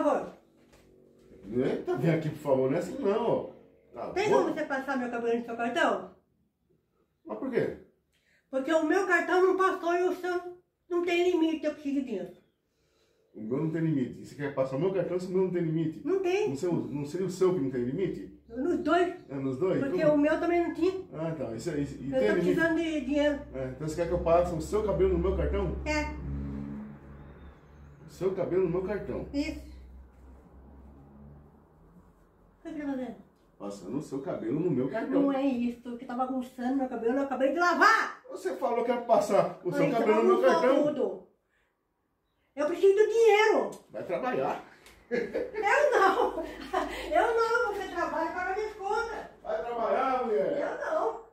favor? Eita, vem aqui, por favor, não é assim não, ó. Tá Tem bom? como você passar meu cabelo no seu cartão? Mas por quê? Porque o meu cartão não passou e o seu não tem limite, eu preciso disso. O meu não tem limite. E você quer passar o meu cartão se o meu não tem limite? Não tem. Não seria o seu que não tem limite? Nos dois. É nos dois? Porque Como? o meu também não tinha. Ah, então. E Eu tem tô limite? precisando de dinheiro. Então você quer que eu passe o seu cabelo no meu cartão? É, O seu cabelo no meu cartão. isso. O que você tá fazendo? Passando o seu cabelo no meu cartão. Não é isso, que tá bagunçando meu cabelo, eu acabei de lavar. Você falou que ia passar o seu Aí, cabelo no meu bagunçou cartão. tudo. Eu preciso do dinheiro. Vai trabalhar. Eu não. Eu não, você trabalha para minhas contas. Vai trabalhar, mulher. Eu não.